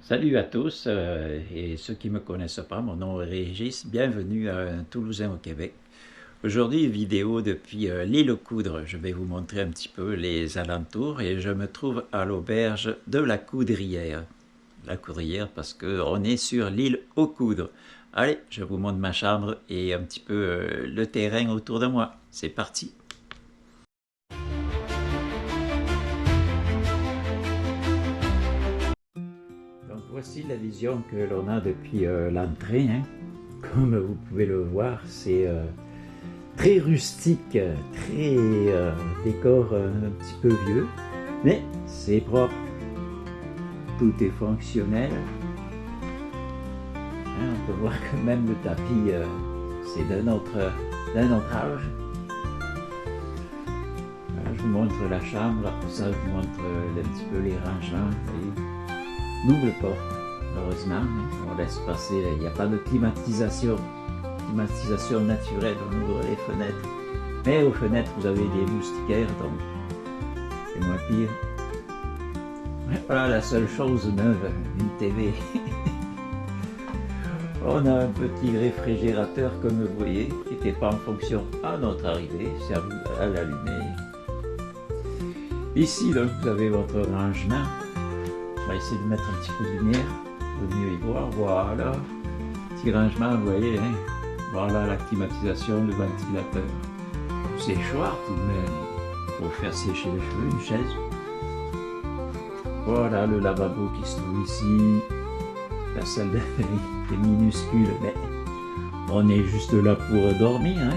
Salut à tous et ceux qui ne me connaissent pas, mon nom est Régis, bienvenue à un Toulousain au Québec. Aujourd'hui, vidéo depuis l'île aux Coudres. Je vais vous montrer un petit peu les alentours et je me trouve à l'auberge de la Coudrière. La Coudrière parce qu'on est sur l'île aux Coudres. Allez, je vous montre ma chambre et un petit peu le terrain autour de moi. C'est parti! Donc voici la vision que l'on a depuis l'entrée. Comme vous pouvez le voir, c'est très rustique, très décor un petit peu vieux, mais c'est propre. Tout est fonctionnel. On peut voir que même le tapis, c'est d'un autre âge. Je vous montre la chambre, après ça je vous montre un petit peu les rangements. Double porte, heureusement, on laisse passer, il n'y a pas de climatisation naturelle, on ouvre les fenêtres. Mais aux fenêtres, vous avez des moustiquaires, donc c'est moins pire. Voilà la seule chose neuve, une TV. On a un petit réfrigérateur, comme vous voyez, qui n'était pas en fonction à notre arrivée, c'est à l'allumer. Ici, donc, vous avez votre rangement. On va essayer de mettre un petit peu de lumière, pour mieux y voir. Voilà, petit rangement, vous voyez, voilà la climatisation, le ventilateur. Séchoir tout de même, pour faire sécher les cheveux, une chaise. Voilà le lavabo qui se trouve ici. La salle de bain est minuscule, mais on est juste là pour dormir.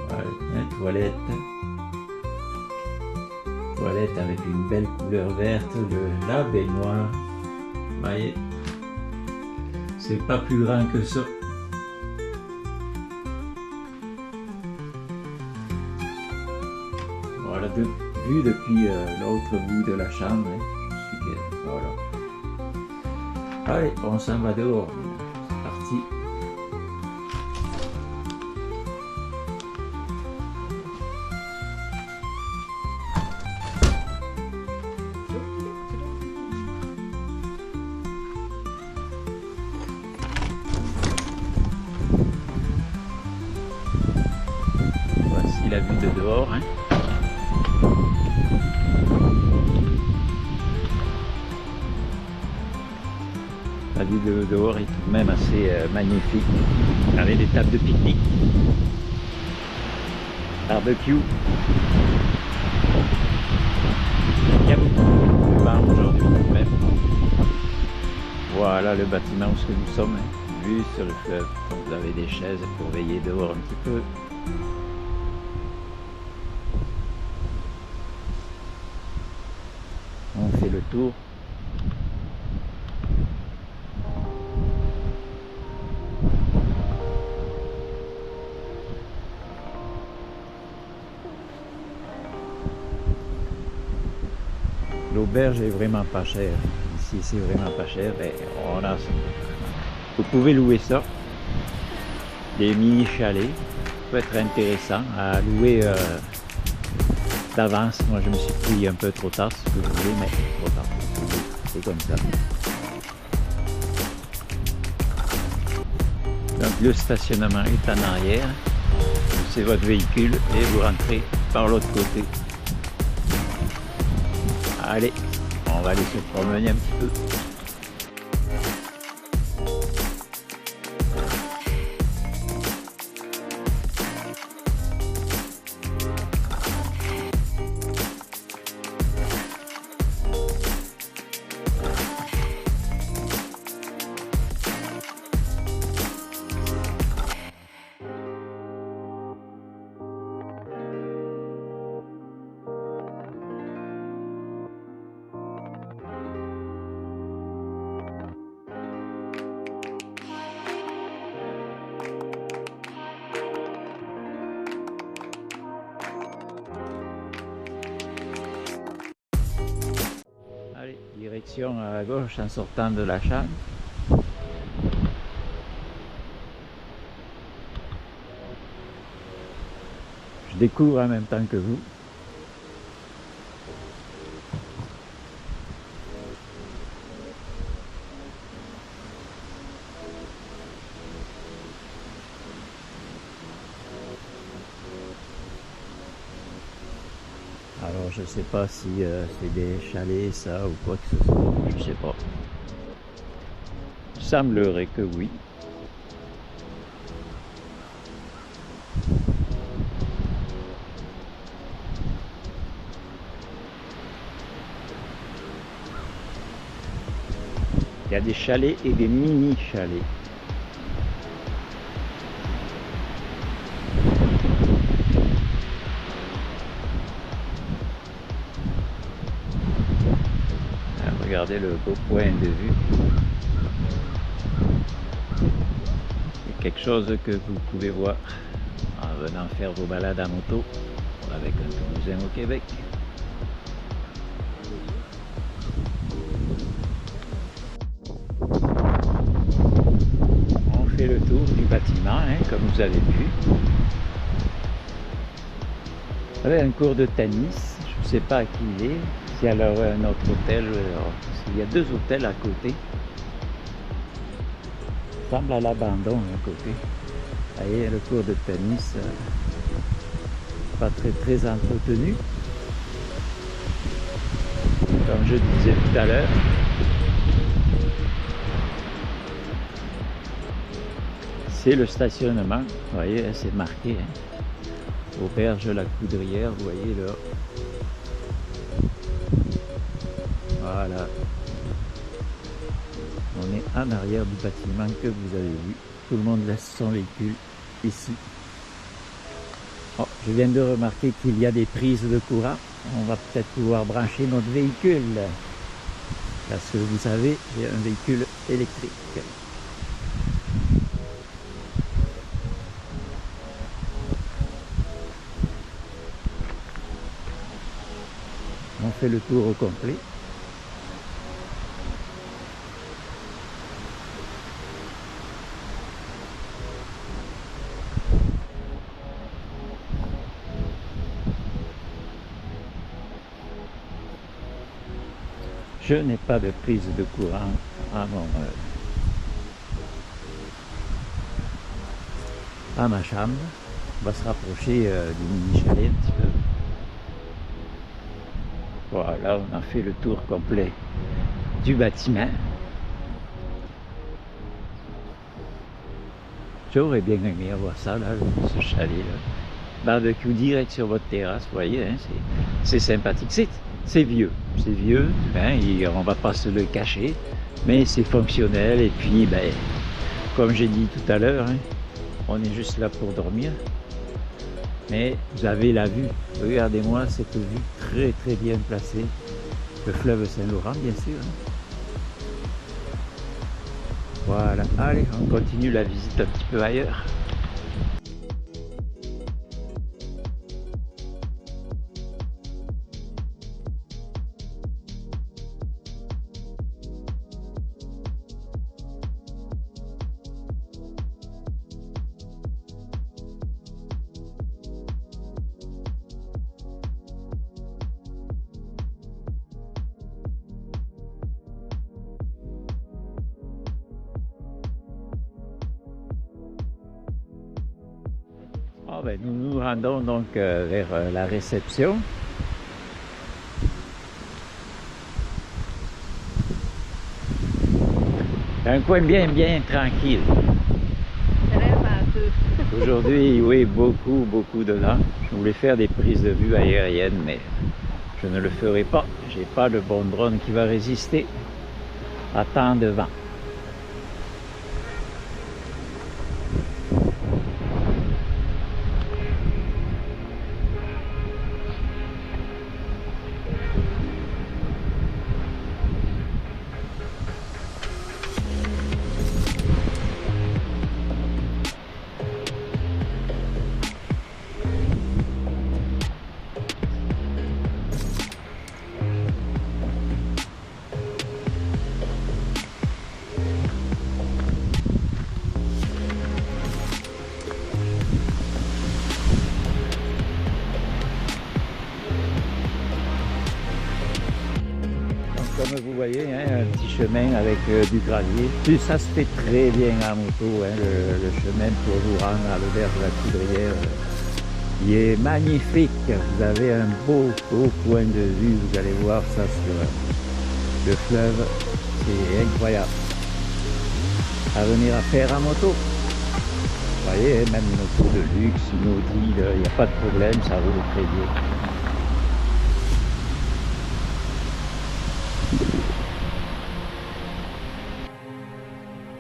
Voilà, toilette. Toilette avec une belle couleur verte, la baignoire. Vous voyez, c'est pas plus grand que ça. Voilà, vu depuis l'autre bout de la chambre. Voilà. Allez, on s'en va dehors. C'est parti. Voici la vue de dehors. La vue de dehors est tout de même assez magnifique, avec des tables de pique-nique, barbecue. Il y a beaucoup de vent aujourd'hui tout de même. Voilà le bâtiment où nous sommes, vue sur le fleuve. Donc vous avez des chaises pour veiller dehors un petit peu. On fait le tour. L'auberge est vraiment pas chère. Ici, c'est vraiment pas cher. Et on a... Vous pouvez louer ça. Des mini chalets. Ça peut être intéressant à louer d'avance. Moi, je me suis pris un peu trop tard, si vous voulez, mais trop tard. C'est comme ça. Donc, le stationnement est en arrière. C'est votre véhicule et vous rentrez par l'autre côté. Allez, on va aller se promener un petit peu. Direction à gauche en sortant de la chambre. Je découvre en même temps que vous. je sais pas si c'est des chalets ça ou quoi que ce soit, je sais pas. Il semblerait que oui. Il y a des chalets et des mini-chalets. Regardez le beau point de vue. C'est quelque chose que vous pouvez voir en venant faire vos balades à moto avec un Toulousain au Québec. On fait le tour du bâtiment, hein, comme vous avez vu. Vous avez un cours de tennis, je ne sais pas à qui il est. Il y a alors un autre hôtel, il y a deux hôtels à côté. Ça semble à l'abandon à côté. Vous voyez, le cours de tennis, pas très entretenu. Comme je disais tout à l'heure. C'est le stationnement, vous voyez, c'est marqué. Hein. Auberge La Coudrière, vous voyez là. Voilà. On est en arrière du bâtiment que vous avez vu. Tout le monde laisse son véhicule ici. Oh, je viens de remarquer qu'il y a des prises de courant. On va peut-être pouvoir brancher notre véhicule. Parce que vous savez, j'ai un véhicule électrique. On fait le tour au complet. Je n'ai pas de prise de courant à ma chambre. On va se rapprocher du mini-chalet un petit peu. Voilà, on a fait le tour complet du bâtiment. J'aurais bien aimé avoir ça, là, ce chalet-là. Barbecue direct sur votre terrasse, vous voyez, hein, c'est sympathique. C'est vieux, hein, on va pas se le cacher, mais c'est fonctionnel. Et puis, ben, comme j'ai dit tout à l'heure, hein, on est juste là pour dormir. Mais vous avez la vue, regardez-moi cette vue très bien placée. Le fleuve Saint-Laurent, bien sûr. Hein. Voilà, allez, on continue la visite un petit peu ailleurs. Oh, ben, nous nous rendons donc vers la réception. Un coin bien tranquille. Aujourd'hui, oui, beaucoup de là. Je voulais faire des prises de vue aériennes, mais je ne le ferai pas. J'ai pas le bon drone qui va résister à tant de vent. Comme vous voyez, hein, un petit chemin avec du gravier. Puis ça se fait très bien en moto, hein, le chemin pour vous rendre à l'auberge de la Coudrière. Il est magnifique, vous avez un beau point de vue, vous allez voir ça sur le fleuve, c'est incroyable. À venir à faire à moto. Vous voyez, même une auto de luxe, une Audi, il n'y a pas de problème, ça roule très bien.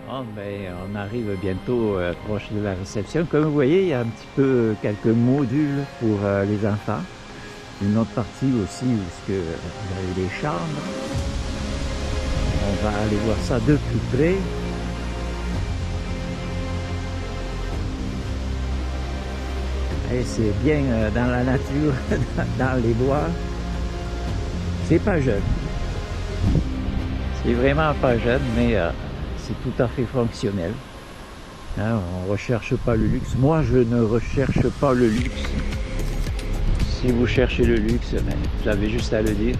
Bon, ben, on arrive bientôt proche de la réception. Comme vous voyez, il y a un petit peu quelques modules pour les enfants. Une autre partie aussi où vous avez des chambres. On va aller voir ça de plus près. Et c'est bien dans la nature, dans les bois. C'est pas jeune. C'est vraiment pas jeune, mais c'est tout à fait fonctionnel. Hein, on ne recherche pas le luxe. Moi, je ne recherche pas le luxe. Si vous cherchez le luxe, ben, vous avez juste à le dire.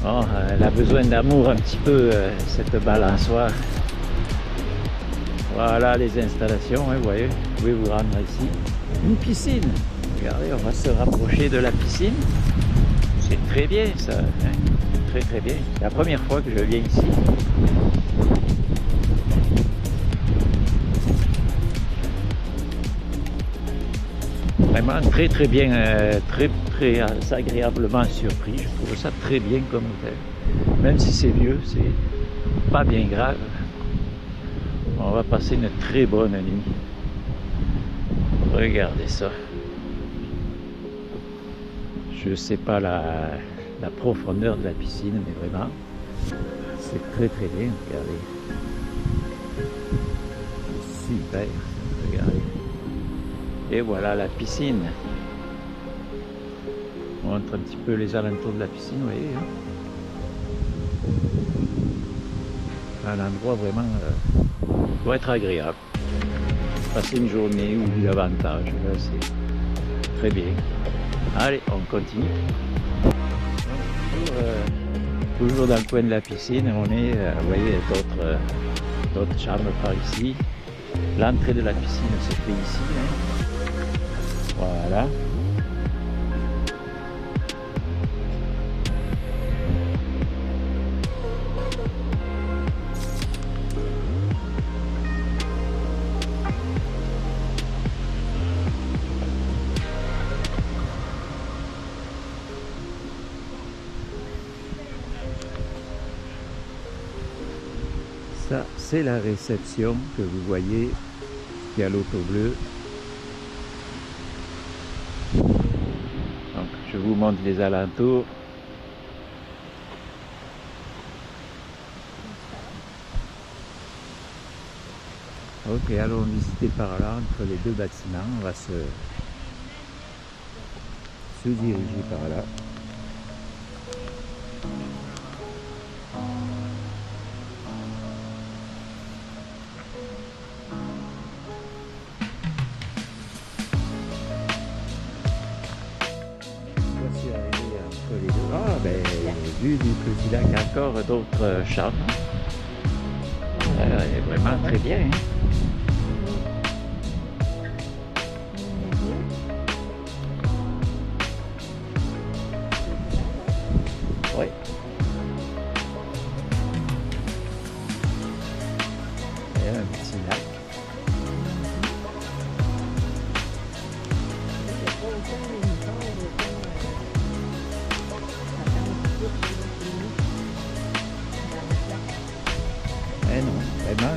Bon, elle a besoin d'amour un petit peu, cette balançoire. Voilà les installations, hein, vous voyez, vous pouvez vous rendre ici. Une piscine, regardez, on va se rapprocher de la piscine. C'est très bien ça, hein, très très bien. C'est la première fois que je viens ici. Vraiment très très bien, très agréablement surpris. Je trouve ça très bien comme hôtel. Même si c'est vieux, c'est pas bien grave. On va passer une très bonne nuit. Regardez ça. Je sais pas la profondeur de la piscine, mais vraiment, c'est très très bien. Regardez. Super, regardez. Et voilà la piscine. On montre un petit peu les alentours de la piscine, vous voyez. Hein. Un endroit vraiment doit être agréable. Passer une journée ou davantage, c'est très bien. Allez, on continue. Toujours dans le coin de la piscine, on est, vous voyez, d'autres chambres par ici. L'entrée de la piscine se fait ici. Hein. Voilà. Ça, c'est la réception que vous voyez qui a l'auto bleue. Donc, je vous montre les alentours. Ok, allons visiter par là, entre les deux bâtiments. On va se diriger par là. Ah ben, vu du petit lac, encore d'autres chambres. Elle est vraiment très bien. Hein? Oui. Il y a un petit lac. Eh non, vraiment,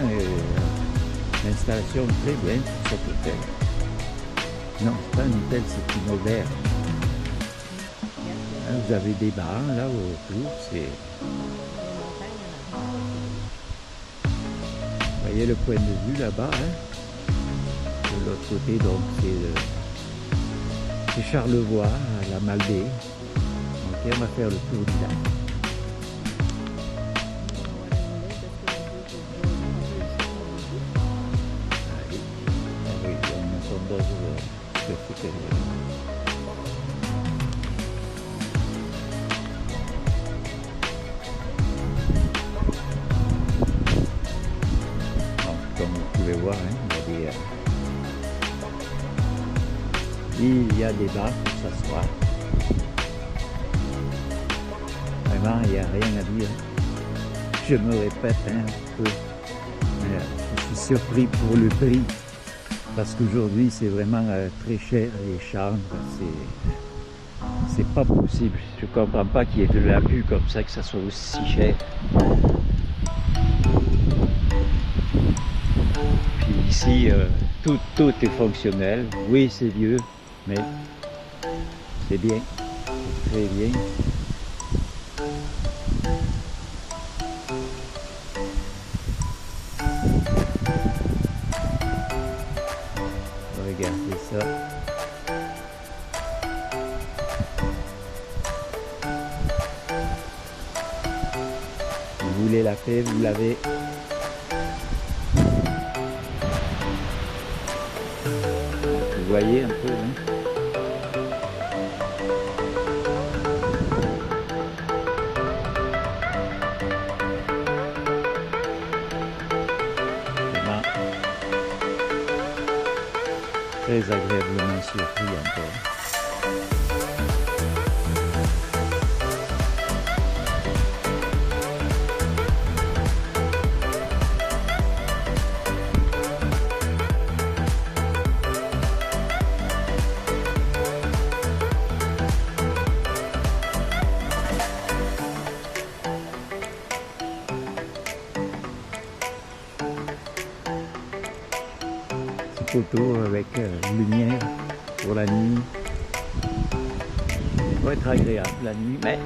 l'installation est très bien pour cet hôtel. Non, c'est pas un hôtel, c'est une auberge. Hein, vous avez des bars là autour, c'est... Vous voyez le point de vue là-bas, hein? De l'autre côté, donc c'est Charlevoix, la Malbaie. Ok, on va faire le tour du lac. Comme vous pouvez voir, hein, il y a des il y a des bancs pour s'asseoir. Vraiment, il n'y a rien à dire. Je me répète un peu. Mais je suis surpris pour le prix. Parce qu'aujourd'hui, c'est vraiment très cher, les chambres. C'est pas possible. Je comprends pas qu'il y ait de l'abus comme ça, que ça soit aussi cher. Puis ici, tout est fonctionnel. Oui, c'est vieux, mais c'est bien. C'est très bien. Regardez ça. Vous voulez la paix, vous l'avez. Vous voyez un peu, hein? Vraiment très agréablement surpris encore. Photo avec lumière pour la nuit. Ça va être agréable la nuit, mais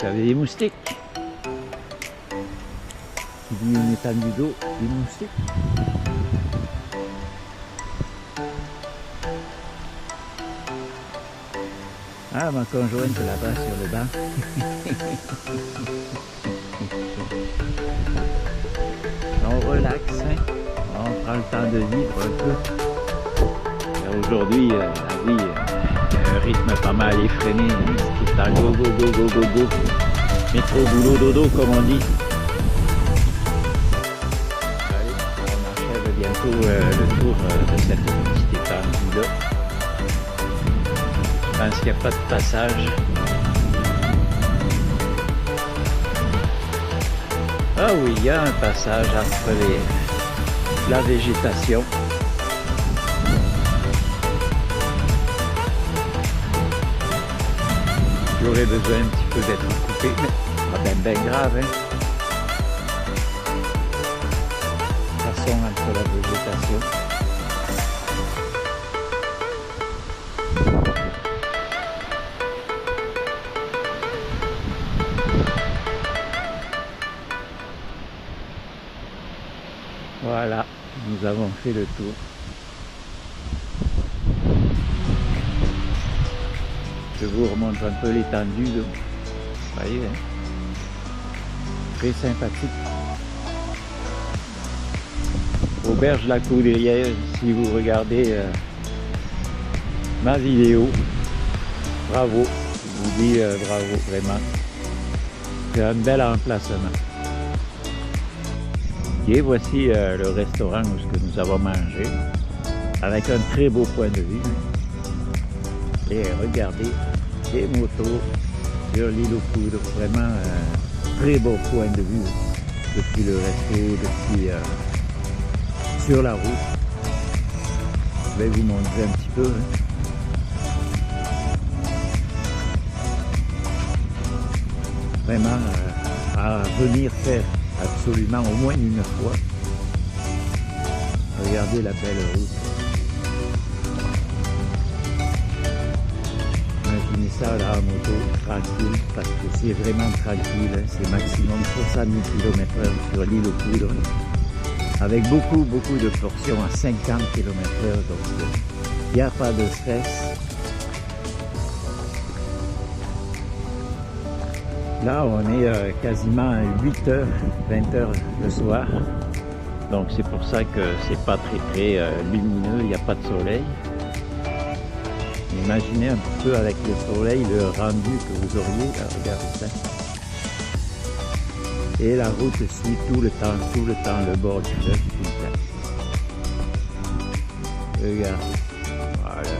j'avais des moustiques. Qui dit une étendue d'eau, des moustiques. Ah, ma conjointe là-bas sur le banc. On relaxe, hein? On prend le temps de vivre un peu. Aujourd'hui, la vie a un rythme pas mal effréné. C'est un go, go, go, go, go, go. Métro, boulot, dodo, comme on dit. Allez, on achève bientôt le tour de cette petite étendue-là. Je pense qu'il n'y a pas de passage. Ah oui, il y a un passage entre la végétation. J'aurais besoin un petit peu d'être coupé, mais pas bien grave, hein. Passons entre la végétation. Voilà, nous avons fait le tour. Je vous remonte un peu l'étendue. Vous voyez, hein? Très sympathique. Auberge La Coudrière, si vous regardez ma vidéo, bravo, je vous dis bravo, vraiment. C'est un bel emplacement. Et voici le restaurant où nous avons mangé, avec un très beau point de vue. Et regardez les motos sur l'île aux Coudres, vraiment un très beau point de vue depuis le resto, depuis sur la route. Je vais vous montrer un petit peu. Vraiment à venir faire absolument au moins une fois. Regardez la belle route. Imaginez ça là en moto, tranquille, parce que c'est vraiment tranquille, hein. C'est maximum 70 km/h sur l'île aux Coudres, avec beaucoup de portions à 50 km/h, donc il n'y a pas de stress. Là, on est quasiment à 8h, 20h le soir. Donc c'est pour ça que c'est pas très lumineux, il n'y a pas de soleil. Imaginez un petit peu avec le soleil le rendu que vous auriez, là, regardez ça. Et la route suit tout le temps le bord du fleuve, tout le temps. Regardez, voilà.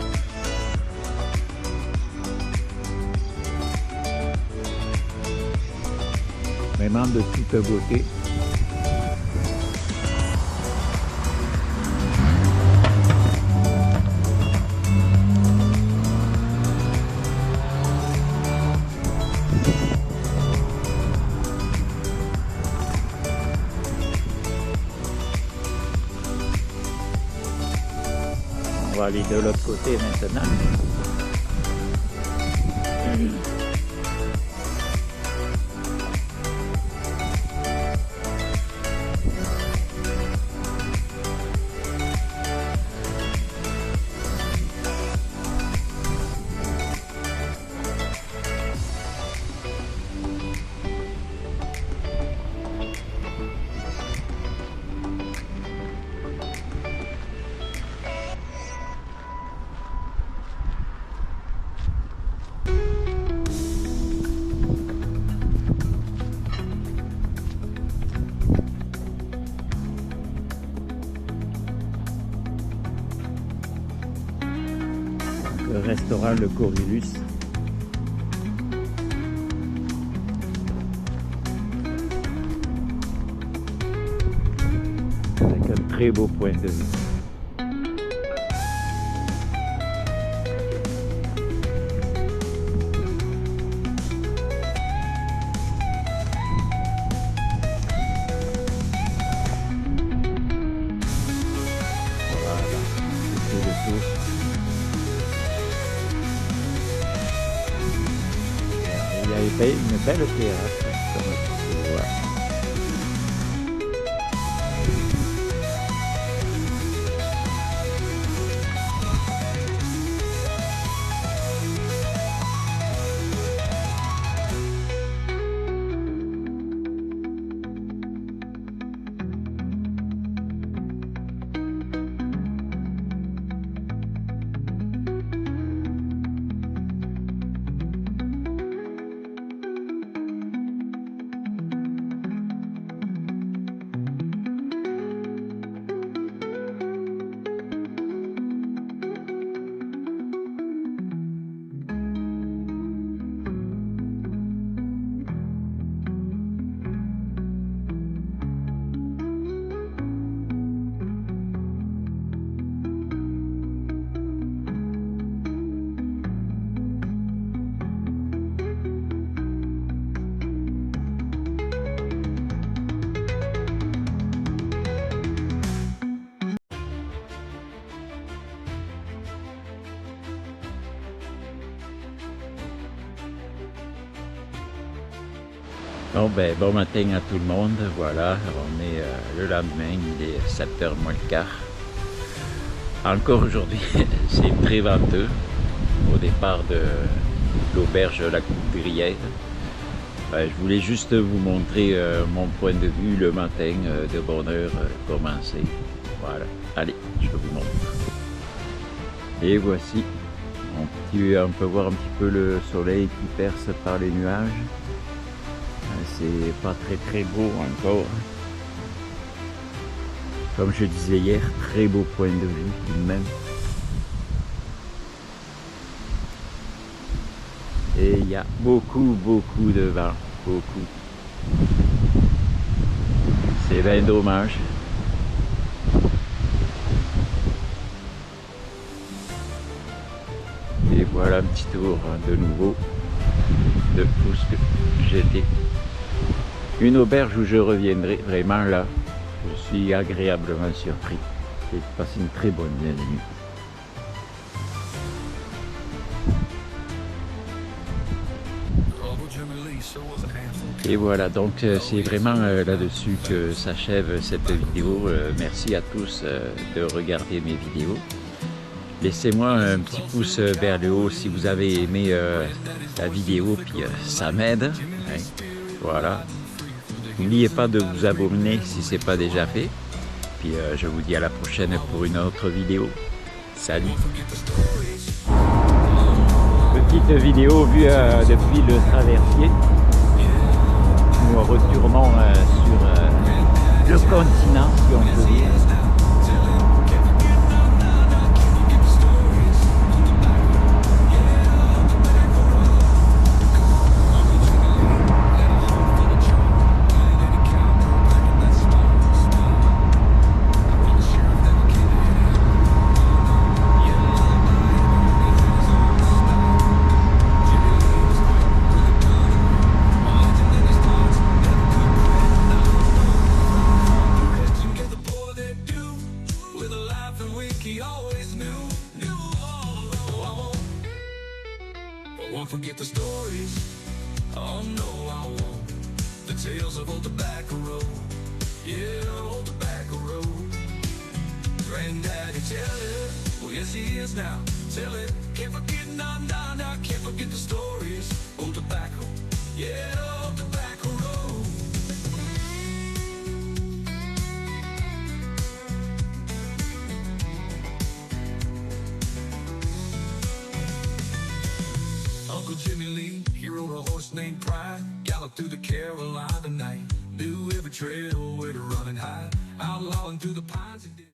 vraiment de toute beauté. On va aller de l'autre côté maintenant. Le restaurant Le Corylus. Avec un très beau point de vue. Voilà, c'est le tour. Il y a une belle terrasse, comme tu peux voir. Bon matin à tout le monde, voilà, on est le lendemain, il est 7h moins le quart. Encore aujourd'hui, c'est très venteux au départ de l'auberge La Coudrière. Je voulais juste vous montrer mon point de vue le matin, de bonne heure commencé. Voilà, allez, je vous montre. Et voici, on peut voir un petit peu le soleil qui perce par les nuages. C'est pas très beau encore. Comme je disais hier, très beau point de vue tout de même. Et il y a beaucoup de vent, beaucoup. C'est bien dommage. Et voilà un petit tour de nouveau de tout ce que j'étais. Une auberge où je reviendrai vraiment là. Je suis agréablement surpris. J'ai passé une très bonne nuit. Et voilà, donc c'est vraiment là-dessus que s'achève cette vidéo. Merci à tous de regarder mes vidéos. Laissez-moi un petit pouce vers le haut si vous avez aimé la vidéo, puis ça m'aide. Hein. Voilà. N'oubliez pas de vous abonner si ce n'est pas déjà fait. Puis je vous dis à la prochaine pour une autre vidéo. Salut! Petite vidéo vue depuis le traversier. Nous retournons sur le continent, si on peut dire. years now. Tell it, can't forget none, nah, nah, can't forget the stories. Old tobacco, yeah, old tobacco road. Uncle Jimmy Lee, he rode a horse named Pride, galloped through the Carolina night, knew every trail where to run and hide, outlawing through the pines and